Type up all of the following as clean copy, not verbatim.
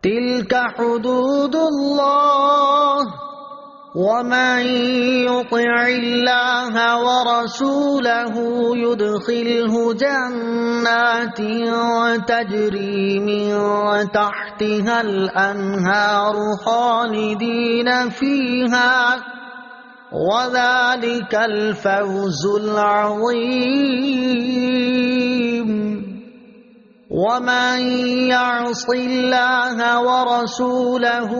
تلك حدود اللہ ومن يطع الله ورسوله يدخله جنات تجري من تحتها الأنهار خالدين فيها وذلك الفوز العظيم ومن يعص الله ورسوله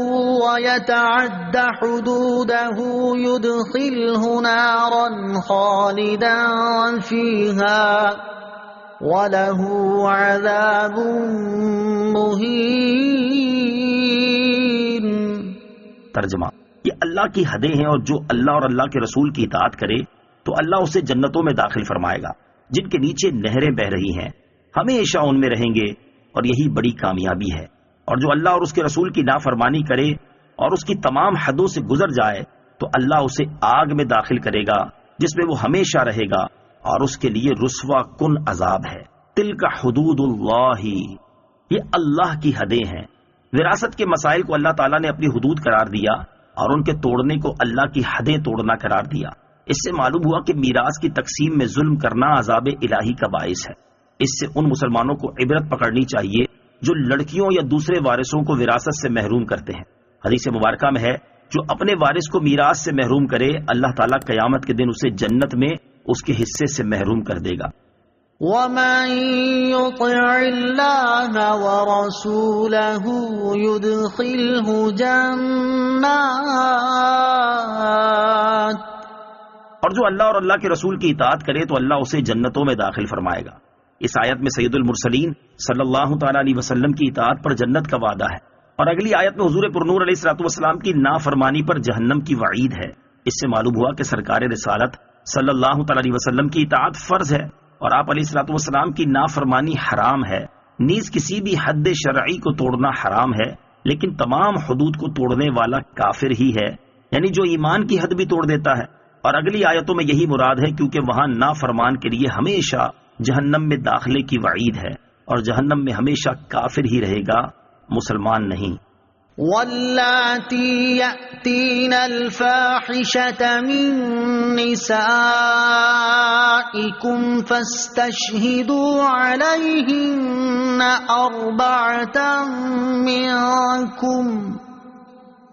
ويتعد حدوده يدخله نارا خالدا فيها وله عذاب مهين۔ ترجمہ: یہ اللہ کی حدیں ہیں، اور جو اللہ اور اللہ کے رسول کی اطاعت کرے تو اللہ اسے جنتوں میں داخل فرمائے گا جن کے نیچے نہریں بہہ رہی ہیں، ہمیشہ ان میں رہیں گے، اور یہی بڑی کامیابی ہے۔ اور جو اللہ اور اس کے رسول کی نافرمانی کرے اور اس کی تمام حدوں سے گزر جائے تو اللہ اسے آگ میں داخل کرے گا جس میں وہ ہمیشہ رہے گا، اور اس کے لیے رسوا کن عذاب ہے۔ تلک حدود اللہ، یہ اللہ کی حدیں ہیں۔ وراثت کے مسائل کو اللہ تعالیٰ نے اپنی حدود قرار دیا اور ان کے توڑنے کو اللہ کی حدیں توڑنا قرار دیا۔ اس سے معلوم ہوا کہ میراث کی تقسیم میں ظلم کرنا عذاب الہی کا باعث ہے۔ اس سے ان مسلمانوں کو عبرت پکڑنی چاہیے جو لڑکیوں یا دوسرے وارثوں کو وراثت سے محروم کرتے ہیں۔ حدیث مبارکہ میں ہے، جو اپنے وارث کو میراث سے محروم کرے اللہ تعالیٰ قیامت کے دن اسے جنت میں اس کے حصے سے محروم کر دے گا۔ وَمَن يُطِعِ اللَّهَ وَرَسُولَهُ يُدْخِلْهُ جَنَّاتٍ، اور جو اللہ اور اللہ کے رسول کی اطاعت کرے تو اللہ اسے جنتوں میں داخل فرمائے گا۔ اس آیت میں سید المرسلین صلی اللہ تعالیٰ علیہ وسلم کی اطاعت پر جنت کا وعدہ ہے، اور اگلی آیت میں حضور پرنور علیہ الصلوۃ والسلام کی نافرمانی پر جہنم کی وعید ہے۔ اس سے معلوم ہوا کہ سرکار رسالت صلی اللہ تعالیٰ علیہ وسلم کی اطاعت فرض ہے، اور آپ علیہ الصلوۃ والسلام کی نافرمانی حرام ہے۔ نیز کسی بھی حد شرعی کو توڑنا حرام ہے، لیکن تمام حدود کو توڑنے والا کافر ہی ہے، یعنی جو ایمان کی حد بھی توڑ دیتا ہے۔ اور اگلی آیتوں میں یہی مراد ہے، کیونکہ وہاں نافرمان کے لیے ہمیشہ جہنم میں داخلے کی وعید ہے، اور جہنم میں ہمیشہ کافر ہی رہے گا، مسلمان نہیں۔ واللاتی یأتین الفاحشة من نسائکم فاستشہدوا علیہن أربعة منکم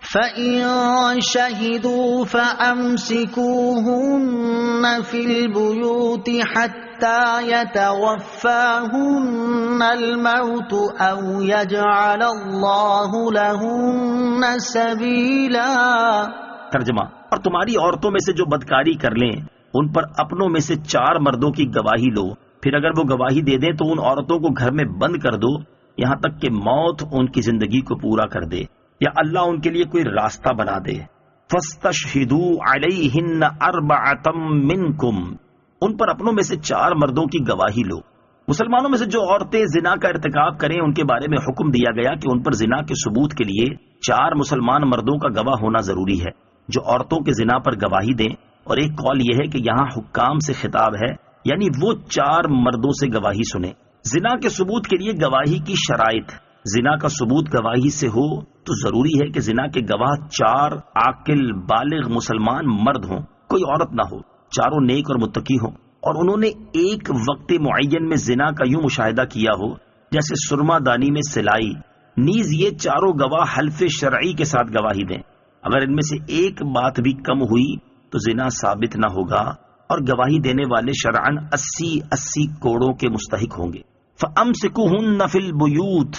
فَإِن شَهِدُوا فَأَمْسِكُوهُنَّ فِي الْبُيُوتِ حَتَّى يَتَوَفَّاهُنَّ الْمَوْتُ أَوْ يَجْعَلَ اللَّهُ لَهُنَّ سَبِيلًا۔ ترجمہ: اور تمہاری عورتوں میں سے جو بدکاری کر لیں ان پر اپنوں میں سے 4 مردوں کی گواہی لو، پھر اگر وہ گواہی دے دیں تو ان عورتوں کو گھر میں بند کر دو یہاں تک کہ موت ان کی زندگی کو پورا کر دے یا اللہ ان کے لیے کوئی راستہ بنا دے۔ فَاسْتَشْهِدُوا عَلَيْهِنَّ أَرْبَعَةً مِّنْكُمْ، ان پر اپنوں میں سے 4 مردوں کی گواہی لو۔ مسلمانوں میں سے جو عورتیں زنا کا ارتکاب کریں ان کے بارے میں حکم دیا گیا کہ ان پر زنا کے ثبوت کے لیے 4 مسلمان مردوں کا گواہ ہونا ضروری ہے جو عورتوں کے زنا پر گواہی دیں، اور ایک قول یہ ہے کہ یہاں حکام سے خطاب ہے، یعنی وہ 4 مردوں سے گواہی سنیں۔ زنا کے ثبوت کے لیے گواہی کی شرائط: زنا کا ثبوت گواہی سے ہو تو ضروری ہے کہ زنا کے گواہ 4 عاقل بالغ مسلمان مرد ہوں، کوئی عورت نہ ہو، چاروں نیک اور متقی ہوں، اور انہوں نے ایک وقت معین میں زنا کا یوں مشاہدہ کیا ہو جیسے سرما دانی میں سلائی۔ نیز یہ چاروں گواہ حلف شرعی کے ساتھ گواہی دیں۔ اگر ان میں سے ایک بات بھی کم ہوئی تو زنا ثابت نہ ہوگا، اور گواہی دینے والے شرعاً 80 کوڑوں کے مستحق ہوں گے۔ فَأَمْسِكُوهُنَّ فِي الْبُيُوتِ،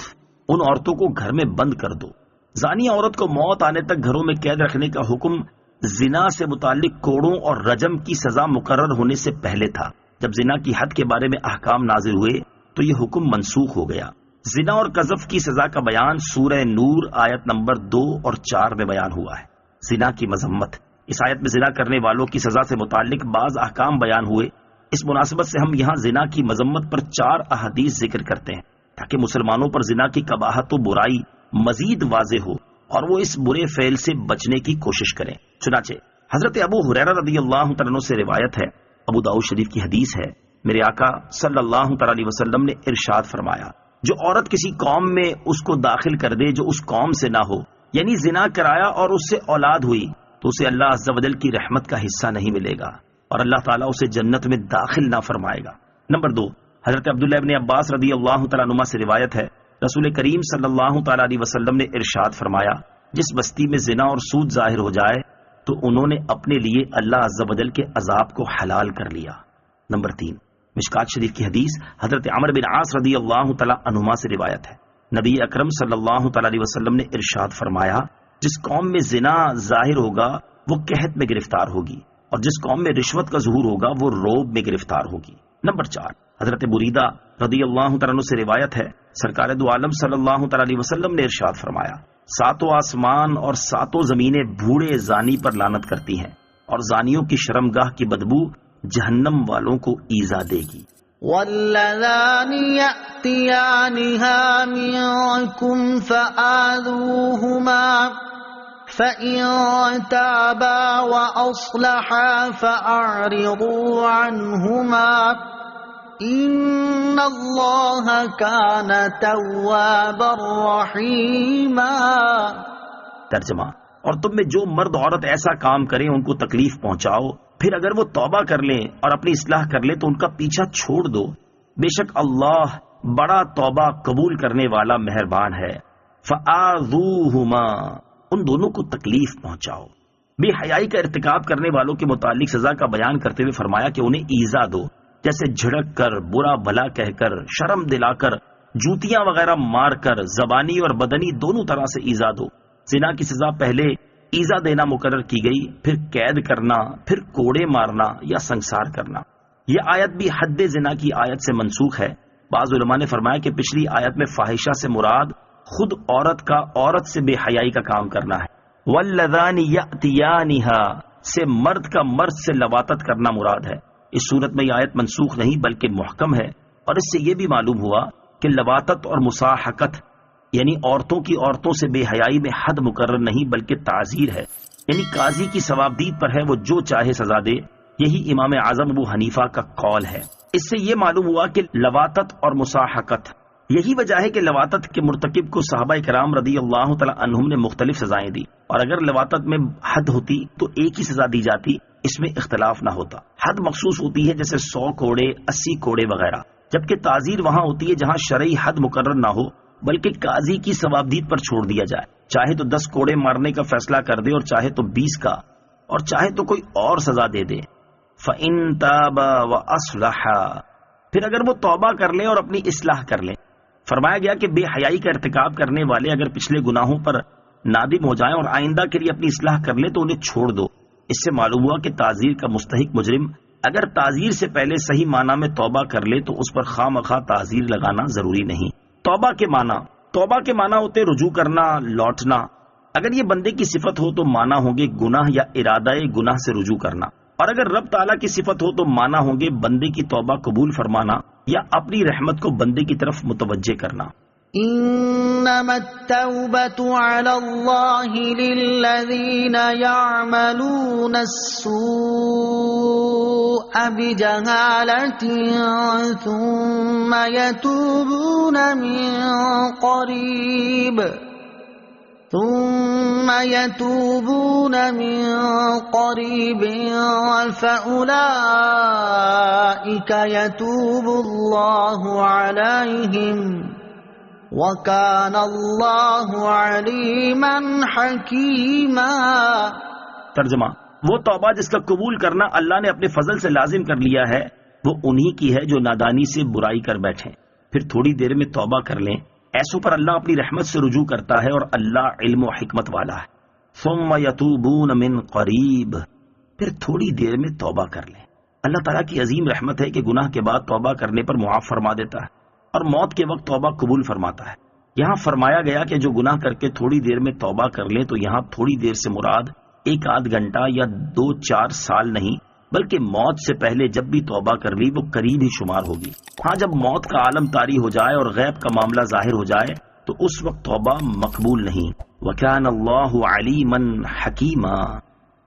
ان عورتوں کو گھر میں بند کر دو۔ زانی عورت کو موت آنے تک گھروں میں قید رکھنے کا حکم زنا سے متعلق کوڑوں اور رجم کی سزا مقرر ہونے سے پہلے تھا۔ جب زنا کی حد کے بارے میں احکام نازل ہوئے تو یہ حکم منسوخ ہو گیا۔ زنا اور قذف کی سزا کا بیان سورہ نور آیت نمبر 2 اور 4 میں بیان ہوا ہے۔ زنا کی مذمت: اس آیت میں زنا کرنے والوں کی سزا سے متعلق بعض احکام بیان ہوئے۔ اس مناسبت سے ہم یہاں زنا کی مذمت پر 4 احادیث ذکر کرتے ہیں تاکہ مسلمانوں پر زنا کی قباحت و برائی مزید واضح ہو اور وہ اس برے فعل سے بچنے کی کوشش کریں۔ چنانچہ حضرت ابو ہریرہ رضی اللہ تعالیٰ عنہ سے روایت ہے، ابو داؤد شریف کی حدیث ہے، میرے آقا صلی اللہ تعالیٰ علیہ وسلم نے ارشاد فرمایا، جو عورت کسی قوم میں اس کو داخل کر دے جو اس قوم سے نہ ہو، یعنی زنا کرایا اور اس سے اولاد ہوئی، تو اسے اللہ عز و جل کی رحمت کا حصہ نہیں ملے گا اور اللہ تعالیٰ اسے جنت میں داخل نہ فرمائے گا۔ نمبر 2، حضرت عبداللہ ابن عباس رضی اللہ تعالیٰ عنہما سے روایت ہے، رسول کریم صلی اللہ تعالیٰ علیہ وسلم نے ارشاد فرمایا، جس بستی میں زنا اور سود ظاہر ہو جائے تو انہوں نے اپنے لیے اللہ عز و جل کے عذاب کو حلال کر لیا۔ نمبر 3، مشکات شریف کی حدیث حضرت عمرو بن عاص رضی اللہ تعالیٰ عنہما سے روایت ہے، نبی اکرم صلی اللہ تعالیٰ علیہ وسلم نے ارشاد فرمایا، جس قوم میں زنا ظاہر ہوگا وہ قحط میں گرفتار ہوگی، اور جس قوم میں رشوت کا ظہور ہوگا وہ روب میں گرفتار ہوگی۔ نمبر 4، حضرت بریدہ رضی اللہ تعالیٰ عنہ سے روایت ہے، سرکار دو عالم صلی اللہ تعالیٰ علیہ وسلم نے ارشاد فرمایا، 7 آسمان اور 7 زمینیں بوڑھے زانی پر لعنت کرتی ہیں، اور زانیوں کی شرمگاہ کی بدبو جہنم والوں کو ایذا دے گی۔ واللذان يأتيانها منكم فآذوهما فإن تابا وأصلحا فأعرضوا عنهما إن الله كان توابا رحيما۔ ترجمہ، اور تم میں جو مرد عورت ایسا کام کریں ان کو تکلیف پہنچاؤ، پھر اگر وہ توبہ کر لیں اور اپنی اصلاح کر لیں تو ان کا پیچھا چھوڑ دو، بے شک اللہ بڑا توبہ قبول کرنے والا مہربان ہے۔ فآذوہما، ان دونوں کو تکلیف پہنچاؤ۔ بے حیائی کا ارتکاب کرنے والوں کے متعلق سزا کا بیان کرتے ہوئے فرمایا کہ انہیں ایذا دو، جیسے جھڑک کر، برا بھلا کہہ کر، شرم دلا کر، جوتیاں وغیرہ مار کر، زبانی اور بدنی دونوں طرح سے ایذا دو۔ زنا کی سزا پہلے ایذا دینا مقرر کی گئی، پھر قید کرنا، پھر کوڑے مارنا یا سنسار کرنا۔ یہ آیت بھی حد زنا کی آیت سے منسوخ ہے۔ بعض علماء نے فرمایا کہ پچھلی آیت میں فاحشہ سے مراد خود عورت کا عورت سے بے حیائی کا کام کرنا ہے، واللذان یأتیانہا سے مرد کا مرد سے لواطت کرنا مراد ہے۔ اس صورت میں یہ آیت منسوخ نہیں بلکہ محکم ہے، اور اس سے یہ بھی معلوم ہوا کہ لواطت اور مصاحقت یعنی عورتوں کی عورتوں سے بے حیائی میں حد مقرر نہیں بلکہ تعزیر ہے، یعنی قاضی کی ثوابدید پر ہے، وہ جو چاہے سزا دے۔ یہی امام اعظم ابو حنیفہ کا قول ہے۔ اس سے یہ معلوم ہوا کہ لواطت اور مصاحقت، یہی وجہ ہے کہ لواطت کے مرتکب کو صحابہ کرام رضی اللہ تعالی عنہم نے مختلف سزائیں دی، اور اگر لواطت میں حد ہوتی تو ایک ہی سزا دی جاتی، اس میں اختلاف نہ ہوتا۔ حد مخصوص ہوتی ہے جیسے 100 کوڑے، 80 کوڑے وغیرہ، جبکہ تعزیر وہاں ہوتی ہے جہاں شرعی حد مقرر نہ ہو بلکہ قاضی کی ثوابدید پر چھوڑ دیا جائے، چاہے تو 10 کوڑے مارنے کا فیصلہ کر دے اور چاہے تو 20 کا، اور چاہے تو کوئی اور سزا دے دے۔ فَإِن تَابَا وَأَصْلَحَا، پھر اگر وہ توبہ کر لیں اور اپنی اصلاح کر لیں۔ فرمایا گیا کہ بے حیائی کا ارتکاب کرنے والے اگر پچھلے گناہوں پر نادم ہو جائیں اور آئندہ کے لیے اپنی اصلاح کر لیں تو انہیں چھوڑ دو۔ اس سے معلوم ہوا کہ تعزیر کا مستحق مجرم اگر تعزیر سے پہلے صحیح معنی میں توبہ کر لے تو اس پر خواہ مخواہ تعزیر لگانا ضروری نہیں۔ توبہ کے معنی ہوتے رجوع کرنا، لوٹنا۔ اگر یہ بندے کی صفت ہو تو معنی ہوں گے گناہ یا ارادہ گناہ سے رجوع کرنا، اور اگر رب تعالیٰ کی صفت ہو تو معنی ہوں گے بندے کی توبہ قبول فرمانا یا اپنی رحمت کو بندے کی طرف متوجہ کرنا۔ انما التوبة على الله للذين يعملون السوء بجهالة ثم يتوبون من قريب فأولئك يتوب الله عليهم وَكَانَ اللَّهُ عَلِيمًا حَكِيمًا۔ ترجمہ، وہ توبہ جس کا قبول کرنا اللہ نے اپنے فضل سے لازم کر لیا ہے وہ انہی کی ہے جو نادانی سے برائی کر بیٹھیں، پھر تھوڑی دیر میں توبہ کر لیں۔ ایسوں پر اللہ اپنی رحمت سے رجوع کرتا ہے اور اللہ علم و حکمت والا ہے۔ ثم یتوبون من قریب، پھر تھوڑی دیر میں توبہ کر لیں۔ اللہ تعالیٰ کی عظیم رحمت ہے کہ گناہ کے بعد توبہ کرنے پر معاف فرما دیتا ہے اور موت کے وقت توبہ قبول فرماتا ہے۔ یہاں فرمایا گیا کہ جو گناہ کر کے تھوڑی دیر میں توبہ کر لیں، تو یہاں تھوڑی دیر سے مراد 1-8 گھنٹہ یا 2-4 سال نہیں بلکہ موت سے پہلے جب بھی توبہ کر لی وہ قریب ہی شمار ہوگی۔ ہاں، جب موت کا عالم طاری ہو جائے اور غیب کا معاملہ ظاہر ہو جائے تو اس وقت توبہ مقبول نہیں۔ وَكَانَ اللَّهُ عَلِيمًا حَكِيمًا،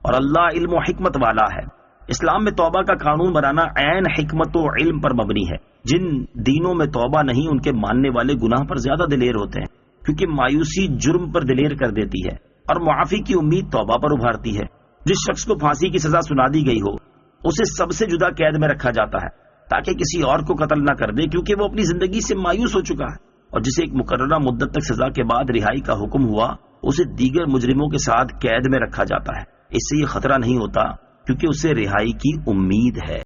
اور اللہ علم و حکمت والا ہے۔ اسلام میں توبہ کا قانون بنانا عین حکمت و علم پر مبنی ہے. جن دینوں میں توبہ نہیں ان کے ماننے والے گناہ پر زیادہ دلیر ہوتے ہیں، کیونکہ مایوسی جرم پر دلیر کر دیتی ہے اور معافی کی امید توبہ پر ابھارتی ہے. جس شخص کو پھانسی کی سزا سنا دی گئی ہو اسے سب سے جدا قید میں رکھا جاتا ہے تاکہ کسی اور کو قتل نہ کر دے، کیونکہ وہ اپنی زندگی سے مایوس ہو چکا ہے. اور جسے ایک مقررہ مدت تک سزا کے بعد رہائی کا حکم ہوا اسے دیگر مجرموں کے ساتھ قید میں رکھا جاتا ہے. اس سے یہ خطرہ نہیں ہوتا کیونکہ اسے رہائی کی امید ہے.